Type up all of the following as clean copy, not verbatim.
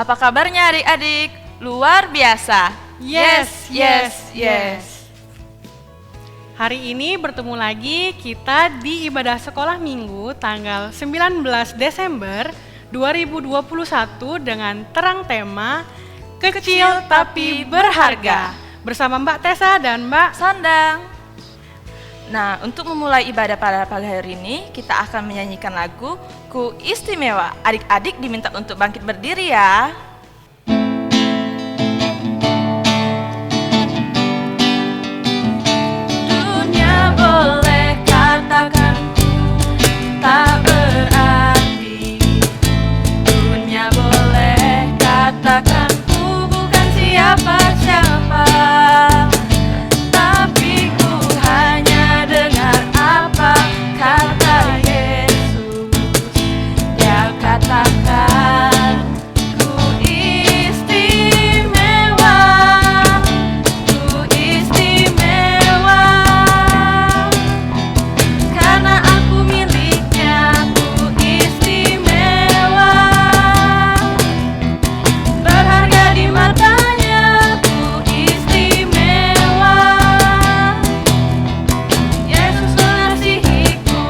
Apa kabarnya adik-adik? Luar biasa. Yes. Hari ini bertemu lagi kita di ibadah sekolah minggu tanggal 19 Desember 2021 dengan terang tema Kecil Tapi Berharga bersama Mbak Tessa dan Mbak Sandang. Nah, untuk memulai ibadah pada pagi hari ini, kita akan menyanyikan lagu Ku Istimewa. Adik-adik diminta untuk bangkit berdiri ya. Dunia boleh katakan tak berarti. Dunia boleh katakan ku bukan siapa-siapa. Tapi ku hanya dengar apa kata Yesus. Dia katakan ku istimewa. Ku istimewa. Karena aku miliknya, ku istimewa. Berharga di matanya, ku istimewa. Yesus mengasihiku,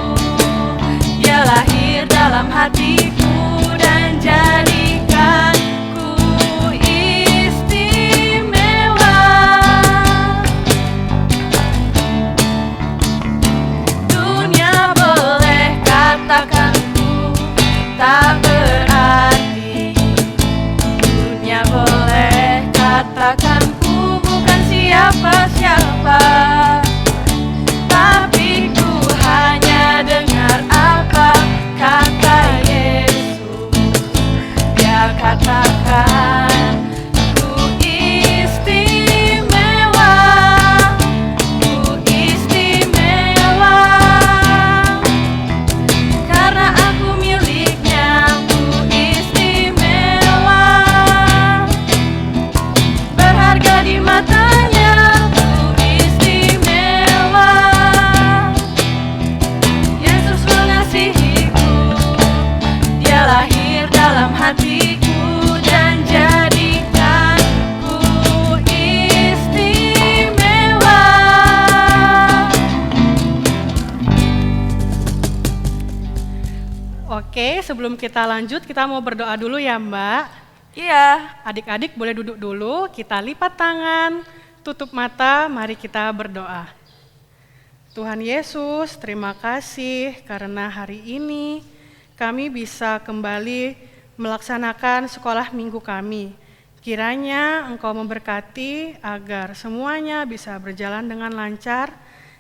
Dia lahir dalam hatiku dan jadikanku istimewa. Dunia boleh katakan ku tak berarti. Dunia boleh katakan ku bukan siapa-siapa. Tapi ku hanya dengar apa kata Yesus. Dia katakan ku istimewa. Ku istimewa. Karena aku miliknya, ku istimewa. Berharga di matanya, ku istimewa. Yesus mengasihiku, Dia lahir dalam hatiku dan jadikanku istimewa. Oke, sebelum kita lanjut, kita mau berdoa dulu ya Mbak. Iya, Adik-adik boleh duduk dulu, kita lipat tangan, tutup mata, mari kita berdoa. Tuhan Yesus, terima kasih karena hari ini kami bisa kembali melaksanakan sekolah minggu kami. Kiranya Engkau memberkati agar semuanya bisa berjalan dengan lancar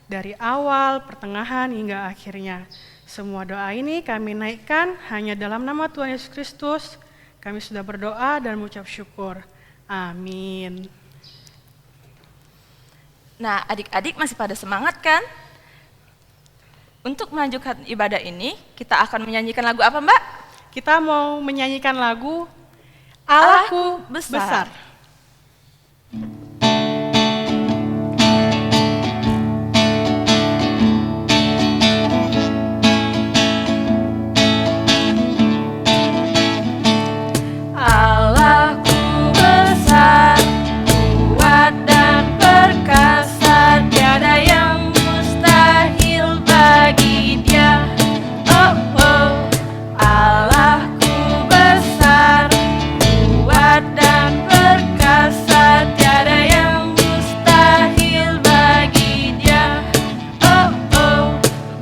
dari awal, pertengahan, hingga akhirnya. Semua doa ini kami naikkan hanya dalam nama Tuhan Yesus Kristus. Kami sudah berdoa dan mengucap syukur. Amin. nah adik-adik masih pada semangat kan? Untuk melanjutkan ibadah ini, kita akan menyanyikan lagu apa Mbak? Kita mau menyanyikan lagu Allahku besar. Allahku besar, kuat dan perkasa, tiada yang mustahil bagi Dia. Oh oh, Allahku besar, kuat dan perkasa, tiada yang mustahil bagi Dia. Oh oh,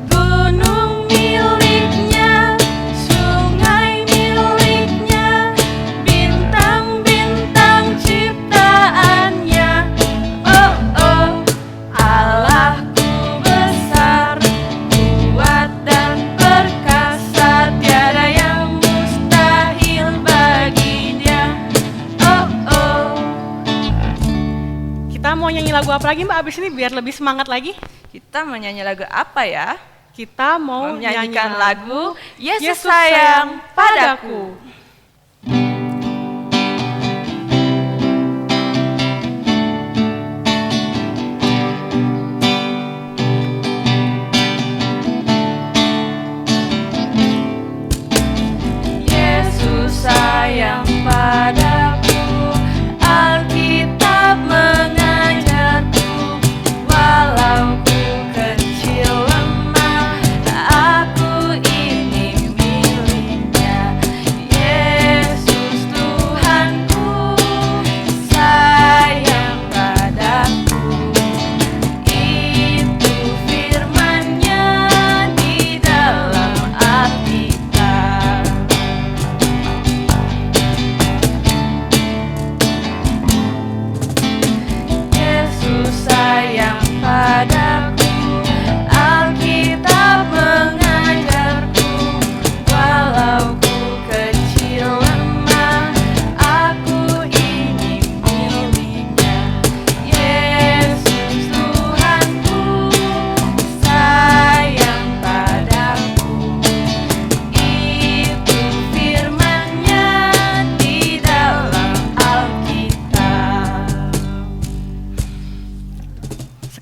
gunung miliknya, sungai miliknya, bintang-bintang ciptaannya. Oh oh, Allahku besar, kuat dan perkasa, tiada yang mustahil bagi Dia. Oh oh. Kita mau nyanyi lagu apa lagi Mbak abis ini biar lebih semangat lagi? Kita menyanyi lagu apa ya? Kita mau Menyanyikan nyanyi lagu Yesus sayang padaku. Yesus sayang padaku.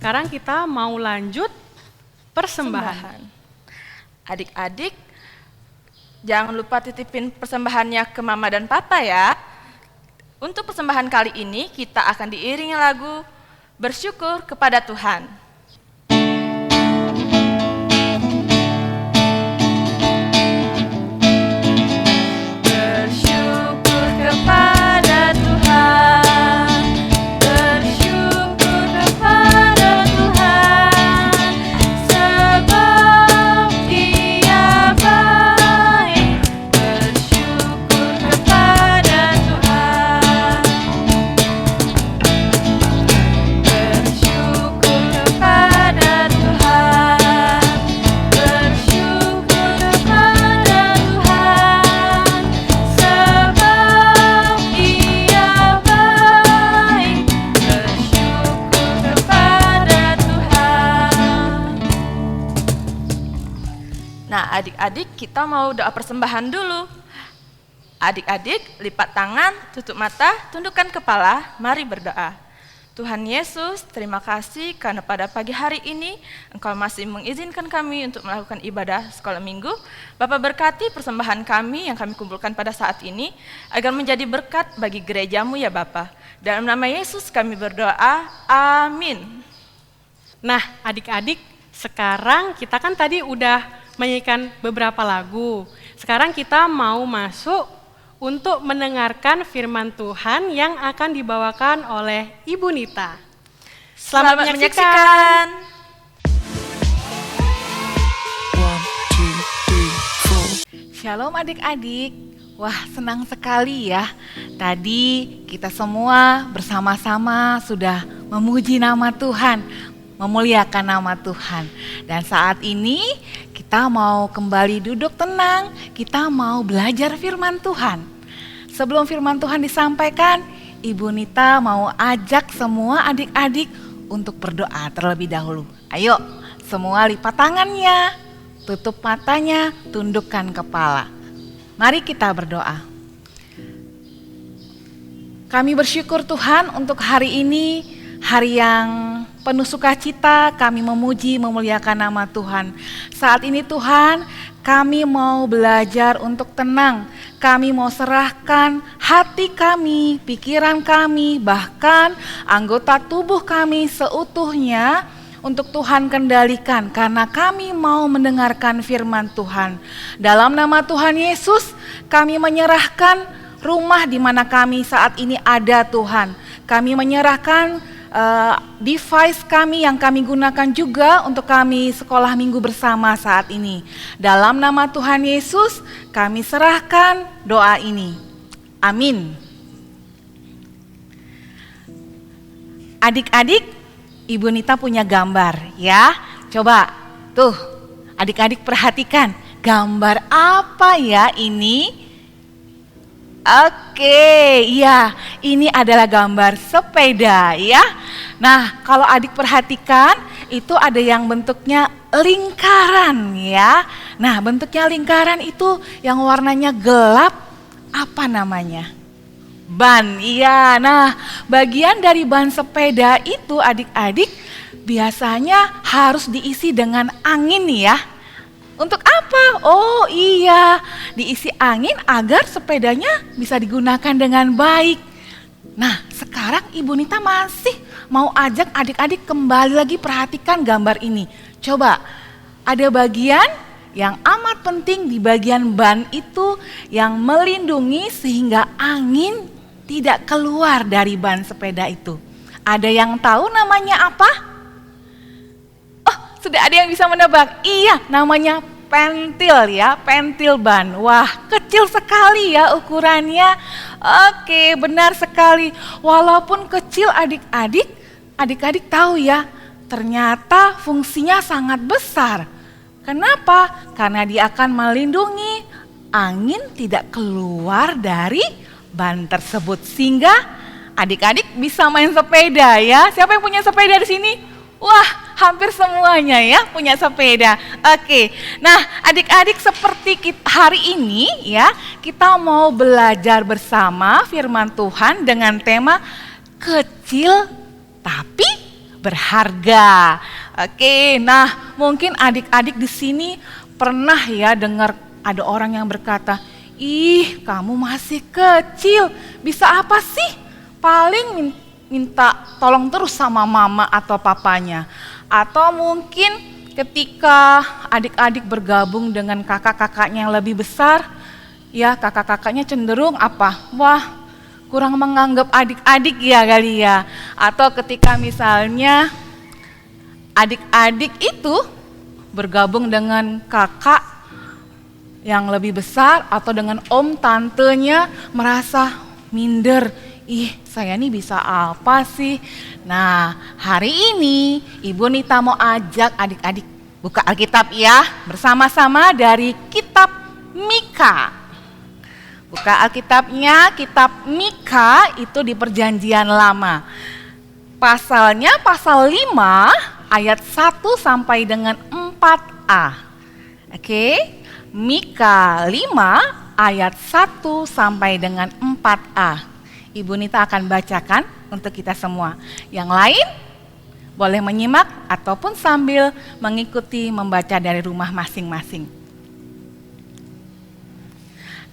sekarang kita mau lanjut persembahan. Adik-adik, jangan lupa titipin persembahannya ke mama dan papa ya. Untuk persembahan kali ini kita akan diiringi lagu Bersyukur kepada Tuhan. Bersyukur kepada Tuhan, bersyukur kepada Tuhan, sebab Dia baik. Bersyukur kepada Tuhan, bersyukur kepada Tuhan, bersyukur kepada Tuhan, sebab Dia baik. Bersyukur kepada Tuhan. Nah, adik-adik, kita mau doa persembahan dulu. Adik-adik, lipat tangan, tutup mata, tundukkan kepala, mari berdoa. Tuhan Yesus, terima kasih karena pada pagi hari ini Engkau masih mengizinkan kami untuk melakukan ibadah sekolah minggu. Bapak berkati persembahan kami yang kami kumpulkan pada saat ini, agar menjadi berkat bagi gerejamu ya Bapak. Dalam nama Yesus kami berdoa, amin. Nah, adik-adik, sekarang kita kan tadi udah menyanyikan beberapa lagu. Sekarang kita mau masuk untuk mendengarkan firman Tuhan yang akan dibawakan oleh Ibu Nita. Selamat menyaksikan. Shalom adik-adik. Wah, senang sekali ya. Tadi kita semua bersama-sama sudah memuji nama Tuhan, memuliakan nama Tuhan. Dan saat ini kita mau kembali duduk tenang, kita mau belajar firman Tuhan. Sebelum firman Tuhan disampaikan, Ibu Nita mau ajak semua adik-adik untuk berdoa terlebih dahulu. Ayo, semua lipat tangannya, tutup matanya, tundukkan kepala. Mari kita berdoa. Kami bersyukur Tuhan untuk hari ini, hari yang penuh sukacita. Kami memuji, memuliakan nama Tuhan. Saat ini Tuhan, kami mau belajar untuk tenang. Kami mau serahkan hati kami, pikiran kami, bahkan anggota tubuh kami seutuhnya untuk Tuhan kendalikan, karena kami mau mendengarkan firman Tuhan. Dalam nama Tuhan Yesus, kami menyerahkan rumah di mana kami saat ini ada Tuhan. Kami menyerahkan device kami yang kami gunakan juga untuk kami sekolah minggu bersama saat ini. Dalam nama Tuhan Yesus, kami serahkan doa ini. Amin. Adik-adik, Ibu Nita punya gambar ya. Coba tuh adik-adik perhatikan, gambar apa ya ini? Oke, ya, ini adalah gambar sepeda ya. Nah, kalau adik perhatikan, itu ada yang bentuknya lingkaran ya. Nah, bentuknya lingkaran itu yang warnanya gelap, apa namanya? Ban, iya. Nah, bagian dari ban sepeda itu adik-adik biasanya harus diisi dengan angin ya. Untuk apa? Oh iya, diisi angin agar sepedanya bisa digunakan dengan baik. Nah, sekarang Ibu Nita masih mau ajak adik-adik kembali lagi perhatikan gambar ini. Coba, ada bagian yang amat penting di bagian ban itu yang melindungi sehingga angin tidak keluar dari ban sepeda itu. Ada yang tahu namanya apa? Oh, sudah ada yang bisa menebak. Iya, namanya pentil ya, pentil ban. Wah, kecil sekali ya ukurannya. Oke, benar sekali. Walaupun kecil adik-adik tahu ya, ternyata fungsinya sangat besar. Kenapa? Karena dia akan melindungi angin tidak keluar dari ban tersebut, sehingga adik-adik bisa main sepeda ya. Siapa yang punya sepeda di sini? Wah, hampir semuanya ya punya sepeda. Oke, nah adik-adik seperti hari ini ya, kita mau belajar bersama firman Tuhan dengan tema kecil tapi berharga. Oke, nah mungkin adik-adik di sini pernah ya dengar ada orang yang berkata, "Ih, kamu masih kecil, bisa apa sih? Paling minta tolong terus sama mama atau papanya." Atau mungkin ketika adik-adik bergabung dengan kakak-kakaknya yang lebih besar, ya kakak-kakaknya cenderung apa? Wah, kurang menganggap adik-adik ya kali ya. Atau ketika misalnya adik-adik itu bergabung dengan kakak yang lebih besar atau dengan om tantenya merasa minder. Ih, saya nih bisa apa sih? Nah, hari ini Ibu Nita mau ajak adik-adik buka Alkitab ya, bersama-sama dari kitab Mika. Buka Alkitabnya, kitab Mika itu di Perjanjian Lama. Pasalnya pasal 5 ayat 1 sampai dengan 4a. Oke, Mika 5 ayat 1 sampai dengan 4a. Ibu Nita akan bacakan untuk kita semua. Yang lain boleh menyimak ataupun sambil mengikuti membaca dari rumah masing-masing.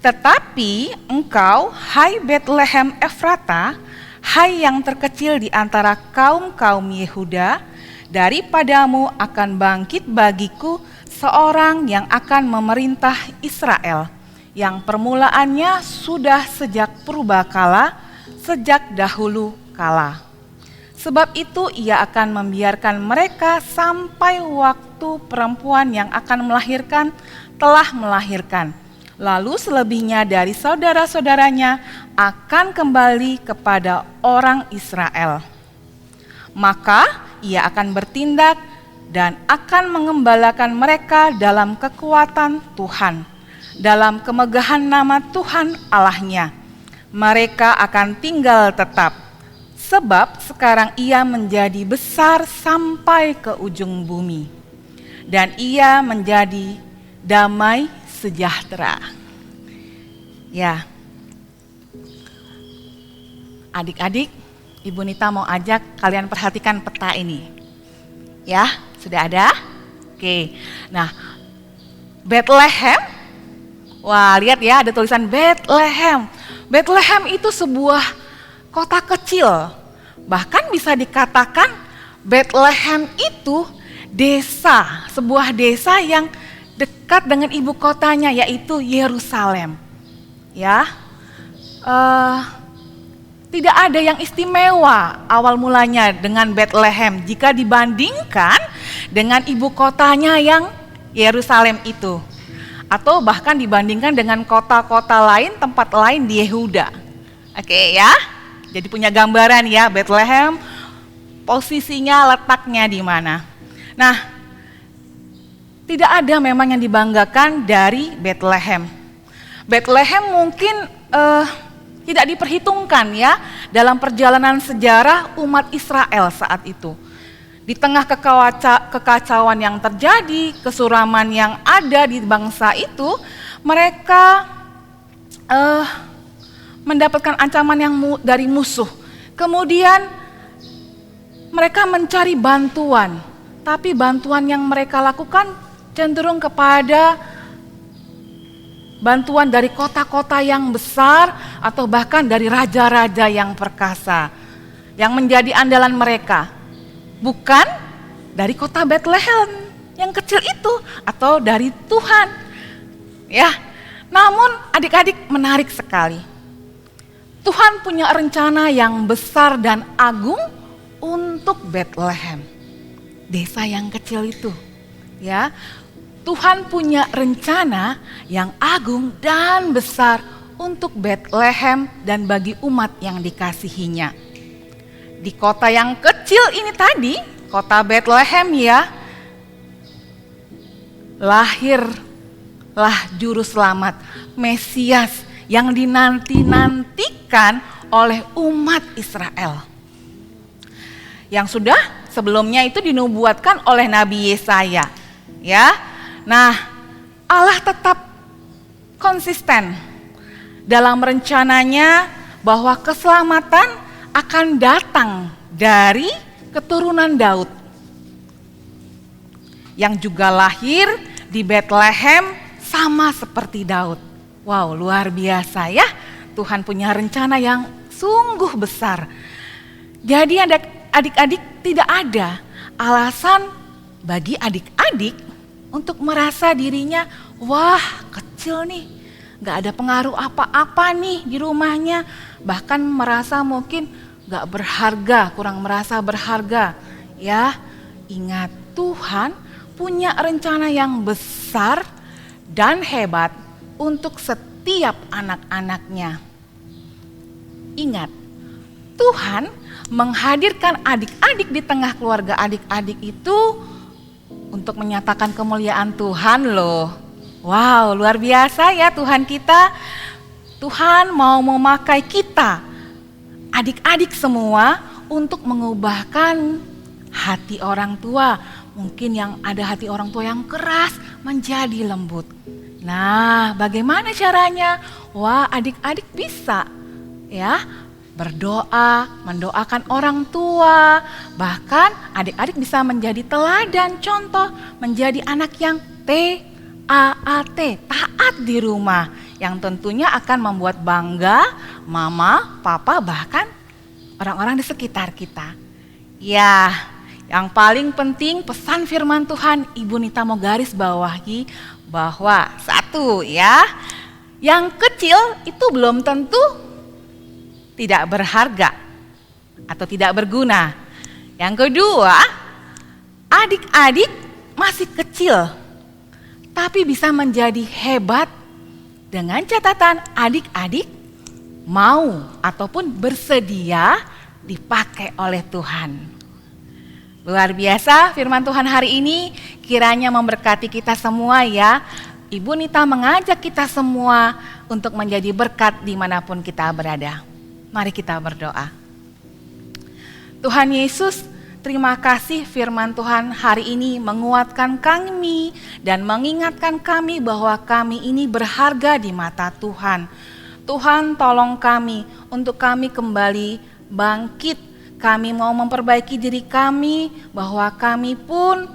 Tetapi engkau, hai Betlehem Efrata, hai yang terkecil di antara kaum-kaum Yehuda, daripadamu akan bangkit bagiku seorang yang akan memerintah Israel, yang permulaannya sudah sejak purbakala, sejak dahulu kala. Sebab itu ia akan membiarkan mereka sampai waktu perempuan yang akan melahirkan telah melahirkan. Lalu selebihnya dari saudara-saudaranya akan kembali kepada orang Israel. Maka ia akan bertindak dan akan mengembalakan mereka dalam kekuatan Tuhan, dalam kemegahan nama Tuhan Allahnya. Mereka akan tinggal tetap, sebab sekarang ia menjadi besar sampai ke ujung bumi, dan ia menjadi damai sejahtera. Ya, adik-adik, Ibu Nita mau ajak kalian perhatikan peta ini. Ya, sudah ada? Oke, nah Bethlehem, wah lihat ya ada tulisan Bethlehem. Bethlehem itu sebuah kota kecil, bahkan bisa dikatakan Bethlehem itu desa, sebuah desa yang dekat dengan ibu kotanya yaitu Yerusalem. Ya, tidak ada yang istimewa awal mulanya dengan Bethlehem jika dibandingkan dengan ibu kotanya yang Yerusalem itu. Atau bahkan dibandingkan dengan kota-kota lain, tempat lain di Yehuda. Oke ya, jadi punya gambaran ya Bethlehem, posisinya letaknya di mana. Nah, tidak ada memang yang dibanggakan dari Bethlehem. Bethlehem mungkin tidak diperhitungkan ya dalam perjalanan sejarah umat Israel saat itu. Di tengah kekacauan yang terjadi, kesuraman yang ada di bangsa itu, mereka mendapatkan ancaman yang dari musuh. Kemudian mereka mencari bantuan, tapi bantuan yang mereka lakukan cenderung kepada bantuan dari kota-kota yang besar atau bahkan dari raja-raja yang perkasa yang menjadi andalan mereka. Bukan dari kota Bethlehem yang kecil itu atau dari Tuhan. Ya, namun adik-adik menarik sekali. Tuhan punya rencana yang besar dan agung untuk Bethlehem. Desa yang kecil itu. Ya, Tuhan punya rencana yang agung dan besar untuk Bethlehem dan bagi umat yang dikasihinya. Di kota yang kecil ini tadi, kota Bethlehem ya, lahirlah juru selamat, Mesias yang dinanti-nantikan oleh umat Israel. Yang sudah sebelumnya itu dinubuatkan oleh Nabi Yesaya. Ya, nah Allah tetap konsisten dalam rencananya bahwa keselamatan akan datang dari keturunan Daud, yang juga lahir di Bethlehem sama seperti Daud. Wow, luar biasa ya. Tuhan punya rencana yang sungguh besar. Jadi adik-adik tidak ada alasan bagi adik-adik untuk merasa dirinya, wah kecil nih, gak ada pengaruh apa-apa nih di rumahnya. Bahkan merasa mungkin gak berharga, kurang merasa berharga. Ya, ingat Tuhan punya rencana yang besar dan hebat untuk setiap anak-anaknya. Ingat, Tuhan menghadirkan adik-adik di tengah keluarga adik-adik itu untuk menyatakan kemuliaan Tuhan loh. Wow, luar biasa ya Tuhan kita. Tuhan mau memakai kita, adik-adik semua, untuk mengubahkan hati orang tua. Mungkin yang ada hati orang tua yang keras menjadi lembut. Nah, bagaimana caranya? Wah, adik-adik bisa ya berdoa, mendoakan orang tua. Bahkan adik-adik bisa menjadi teladan, contoh, menjadi anak yang TAAT, taat di rumah, yang tentunya akan membuat bangga mama, papa, bahkan orang-orang di sekitar kita. Ya, yang paling penting pesan firman Tuhan, Ibu Nita mau garis bawahi bahwa satu ya, yang kecil itu belum tentu tidak berharga atau tidak berguna. Yang kedua, adik-adik masih kecil tapi bisa menjadi hebat dengan catatan adik-adik mau ataupun bersedia dipakai oleh Tuhan. Luar biasa firman Tuhan hari ini, kiranya memberkati kita semua ya. Ibu Nita mengajak kita semua untuk menjadi berkat dimanapun kita berada. Mari kita berdoa. Tuhan Yesus, terima kasih firman Tuhan hari ini menguatkan kami dan mengingatkan kami bahwa kami ini berharga di mata Tuhan. Tuhan tolong kami untuk kami kembali bangkit. Kami mau memperbaiki diri kami bahwa kami pun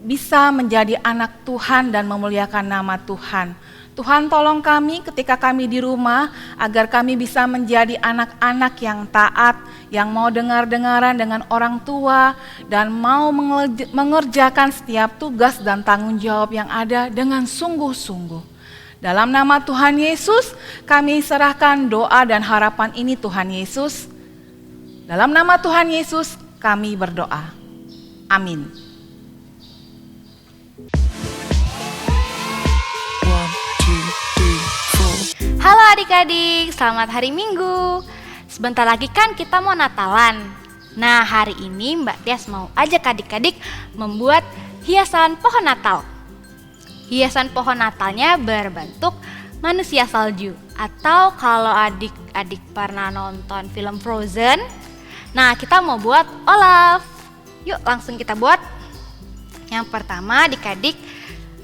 bisa menjadi anak Tuhan dan memuliakan nama Tuhan. Tuhan tolong kami ketika kami di rumah agar kami bisa menjadi anak-anak yang taat, yang mau dengar-dengaran dengan orang tua dan mau mengerjakan setiap tugas dan tanggung jawab yang ada dengan sungguh-sungguh. Dalam nama Tuhan Yesus, kami serahkan doa dan harapan ini Tuhan Yesus. Dalam nama Tuhan Yesus, kami berdoa. Amin. Halo adik-adik, selamat hari Minggu. Sebentar lagi kan kita mau Natalan. Nah, hari ini Mbak Tias mau ajak adik-adik membuat hiasan pohon Natal. Hiasan pohon Natalnya berbentuk manusia salju. Atau kalau adik-adik pernah nonton film Frozen, nah kita mau buat Olaf. Yuk langsung kita buat. Yang pertama adik-adik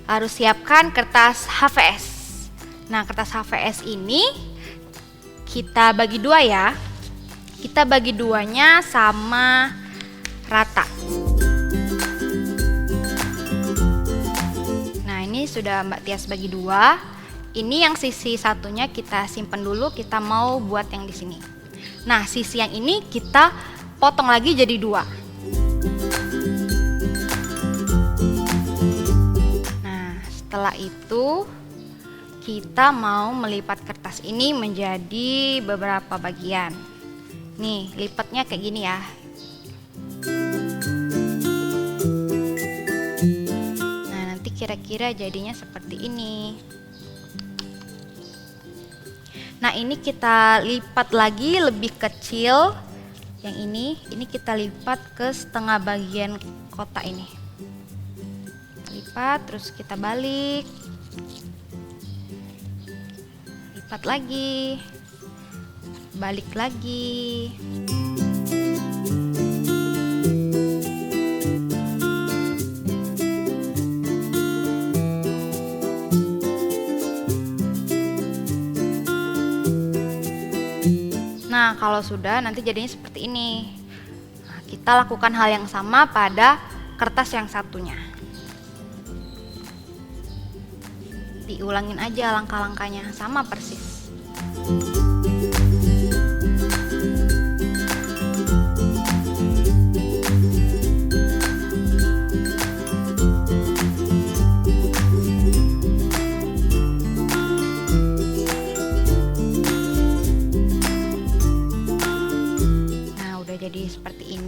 harus siapkan kertas HVS. Nah, kertas HVS ini kita bagi dua ya. Kita bagi duanya sama rata. Nah, ini sudah Mbak Tias bagi dua. Ini yang sisi satunya kita simpen dulu, kita mau buat yang di sini. Nah, sisi yang ini kita potong lagi jadi dua. Nah, setelah itu kita mau melipat kertas ini menjadi beberapa bagian. Nih, lipatnya kayak gini ya. Nah, nanti kira-kira jadinya seperti ini. Nah, ini kita lipat lagi lebih kecil. Yang ini kita lipat ke setengah bagian kotak ini. Lipat, terus kita balik. Lipat lagi, balik lagi. Nah, kalau sudah nanti jadinya seperti ini. Nah, kita lakukan hal yang sama pada kertas yang satunya. Diulangin aja langkah-langkahnya, sama persis. Jadi seperti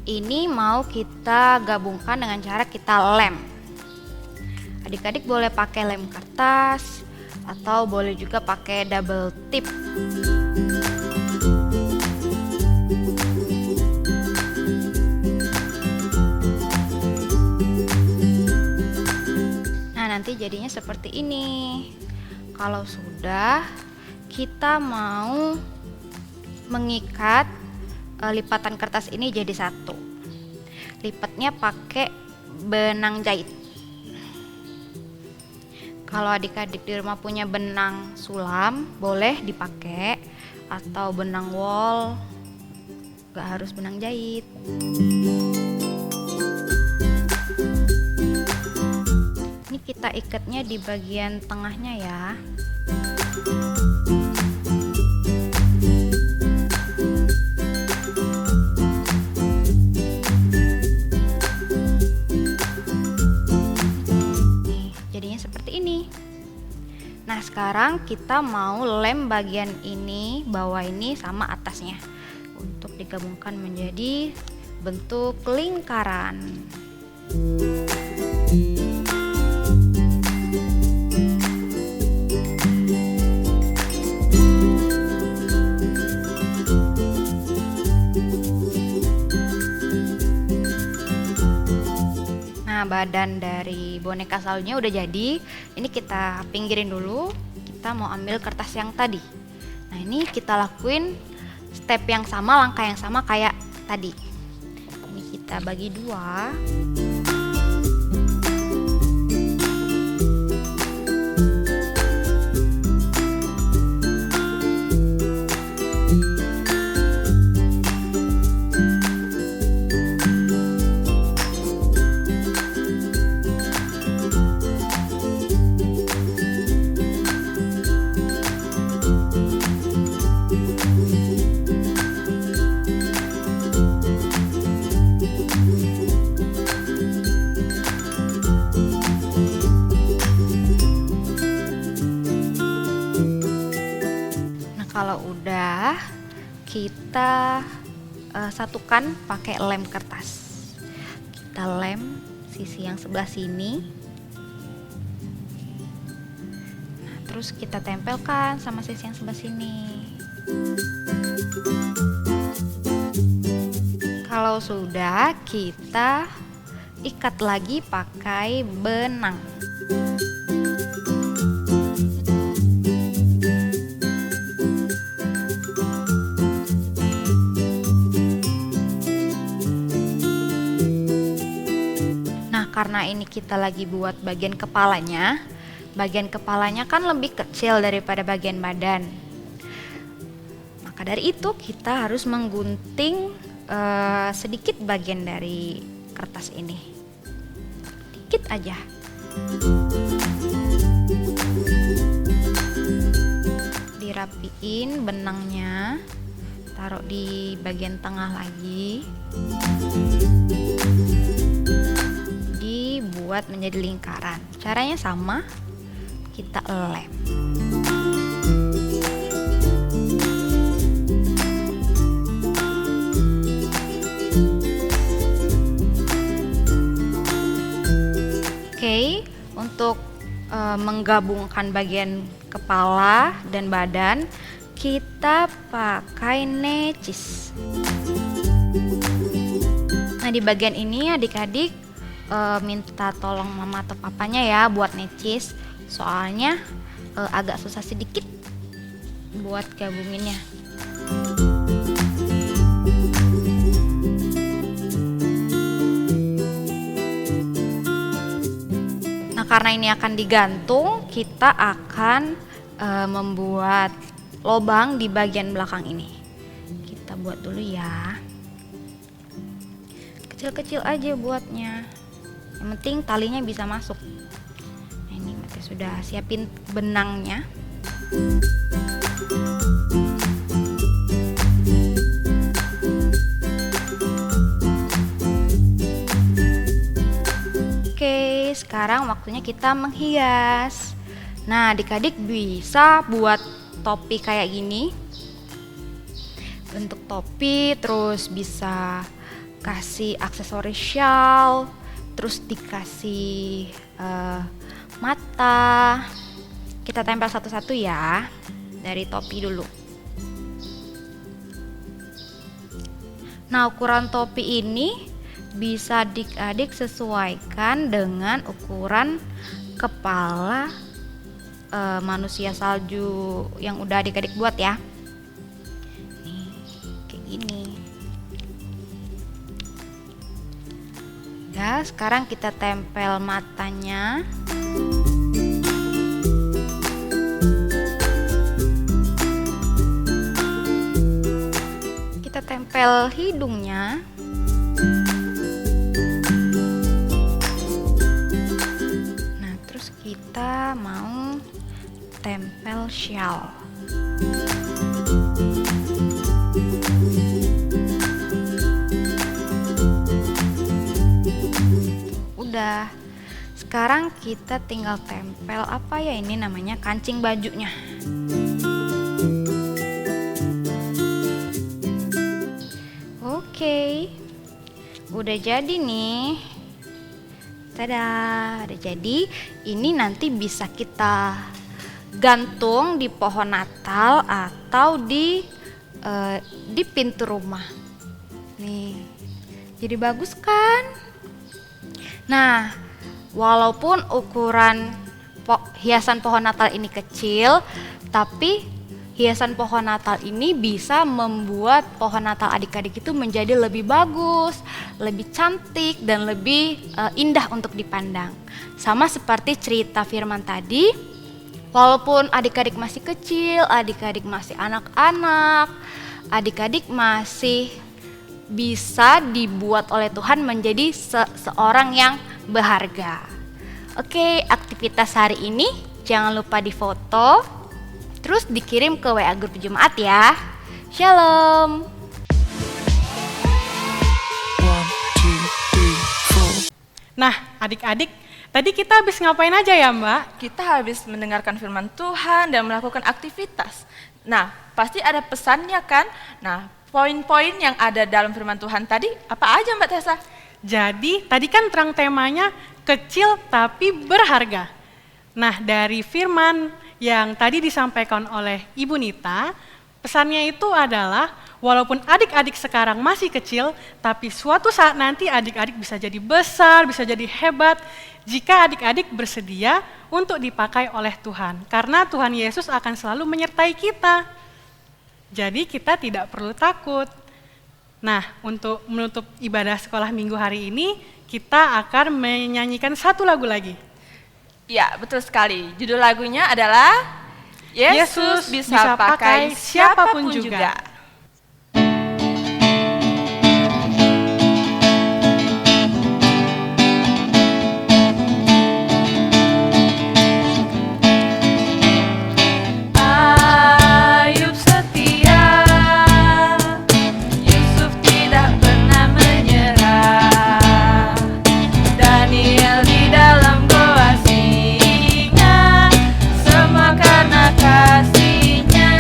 ini mau kita gabungkan dengan cara kita lem. Adik-adik boleh pakai lem kertas atau boleh juga pakai double tip. Nah, nanti jadinya seperti ini. Kalau sudah, kita mau mengikat lipatan kertas ini jadi satu. Lipatnya pakai benang jahit. Kalau adik-adik di rumah punya benang sulam, boleh dipakai, atau benang wol, gak harus benang jahit. Ini kita ikatnya di bagian tengahnya ya. Nah, sekarang kita mau lem bagian ini, bawah ini sama atasnya untuk digabungkan menjadi bentuk lingkaran. Nah, badan dari boneka saljunya udah jadi. Ini kita pinggirin dulu. Kita mau ambil kertas yang tadi. Nah, ini kita lakuin step yang sama, langkah yang sama kayak tadi. Ini kita bagi dua. Kalau udah, kita satukan pakai lem kertas. Kita lem sisi yang sebelah sini. Nah, terus kita tempelkan sama sisi yang sebelah sini. Kalau sudah, kita ikat lagi pakai benang. Karena ini kita lagi buat bagian kepalanya kan lebih kecil daripada bagian badan. Maka dari itu kita harus menggunting sedikit bagian dari kertas ini. Dikit aja. Dirapiin benangnya, taruh di bagian tengah lagi. Buat menjadi lingkaran. Caranya sama, kita lem. Oke, untuk menggabungkan bagian kepala dan badan, kita pakai necis. Nah, di bagian ini adik-adik minta tolong mama atau papanya ya buat necis, soalnya agak susah sedikit buat gabunginnya. Nah, karena ini akan digantung, kita akan membuat lubang di bagian belakang ini. Kita buat dulu ya. kecil-kecil aja buatnya. Yang penting talinya bisa masuk. Nah, ini Mbak Tia sudah siapin benangnya. Oke, sekarang waktunya kita menghias. Nah, adik-adik bisa buat topi kayak gini. Bentuk topi, terus bisa kasih aksesoris shawl, terus dikasih mata. Kita tempel satu-satu ya, dari topi dulu. Nah, ukuran topi ini bisa adik-adik sesuaikan dengan ukuran kepala manusia salju yang udah adik-adik buat ya. Nih, kayak gini. Ya, sekarang kita tempel matanya. Kita tempel hidungnya. Nah, terus kita mau tempel shawl. Udah. Sekarang kita tinggal tempel apa ya ini namanya, kancing bajunya. Oke. Udah jadi nih. Tada, udah jadi. Ini nanti bisa kita gantung di pohon Natal atau di pintu rumah. Nih. Jadi bagus kan? Nah, walaupun ukuran hiasan pohon Natal ini kecil, tapi hiasan pohon Natal ini bisa membuat pohon Natal adik-adik itu menjadi lebih bagus, lebih cantik, dan lebih indah untuk dipandang. Sama seperti cerita firman tadi, walaupun adik-adik masih kecil, adik-adik masih anak-anak, adik-adik masih bisa dibuat oleh Tuhan menjadi seorang yang berharga. Oke, aktivitas hari ini jangan lupa difoto, terus dikirim ke WA grup Jemaat ya. Shalom. 1, 2, 3, 4. Nah, adik-adik, tadi kita habis ngapain aja ya, Mbak? Kita habis mendengarkan firman Tuhan dan melakukan aktivitas. Nah, pasti ada pesannya kan? Nah, poin-poin yang ada dalam firman Tuhan tadi apa aja Mbak Tessa? Jadi, tadi kan terang temanya kecil tapi berharga. Nah, dari firman yang tadi disampaikan oleh Ibu Nita, pesannya itu adalah walaupun adik-adik sekarang masih kecil, tapi suatu saat nanti adik-adik bisa jadi besar, bisa jadi hebat jika adik-adik bersedia untuk dipakai oleh Tuhan. Karena Tuhan Yesus akan selalu menyertai kita. Jadi kita tidak perlu takut. Nah, untuk menutup ibadah sekolah minggu hari ini, kita akan menyanyikan satu lagu lagi. Ya, betul sekali. Judul lagunya adalah Yesus bisa pakai siapapun juga. Semua karena kasih-Nya.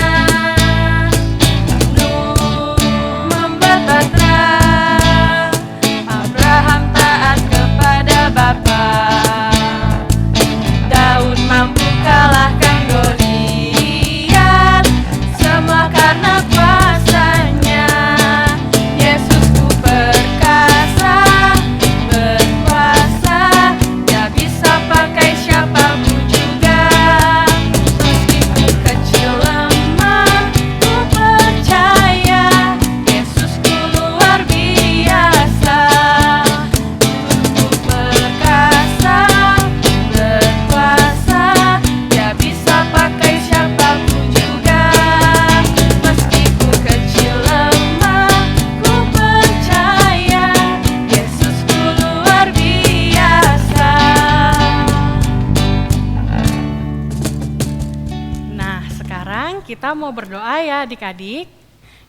kita mau berdoa ya adik-adik.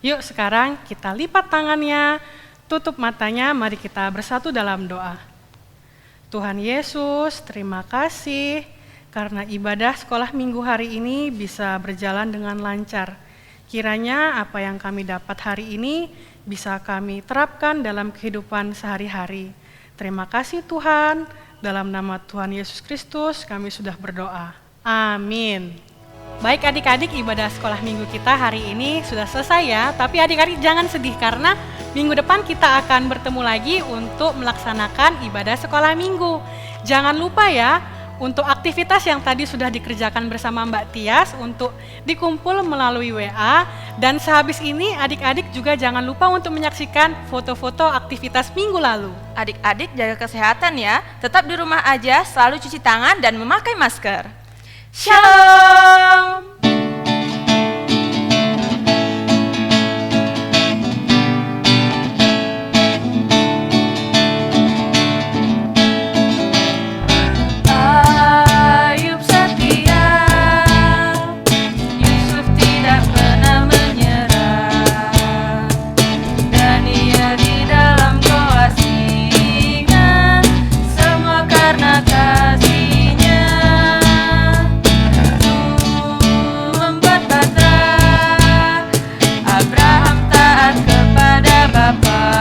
Yuk sekarang kita lipat tangannya, tutup matanya, mari kita bersatu dalam doa. Tuhan Yesus, terima kasih karena ibadah sekolah minggu hari ini bisa berjalan dengan lancar. Kiranya apa yang kami dapat hari ini bisa kami terapkan dalam kehidupan sehari-hari. Terima kasih Tuhan, dalam nama Tuhan Yesus Kristus kami sudah berdoa. Amin. Baik adik-adik, ibadah sekolah minggu kita hari ini sudah selesai ya. Tapi adik-adik jangan sedih karena minggu depan kita akan bertemu lagi untuk melaksanakan ibadah sekolah minggu. Jangan lupa ya, untuk aktivitas yang tadi sudah dikerjakan bersama Mbak Tias untuk dikumpul melalui WA. Dan sehabis ini adik-adik juga jangan lupa untuk menyaksikan foto-foto aktivitas minggu lalu. Adik-adik jaga kesehatan ya, tetap di rumah aja, selalu cuci tangan dan memakai masker. Shalom! Ayub setia, Yusuf tidak pernah menyerah, dan ia di dalam goa singa, semua karena kasih-Nya. Membuat Bapa Abraham taat kepada Bapa.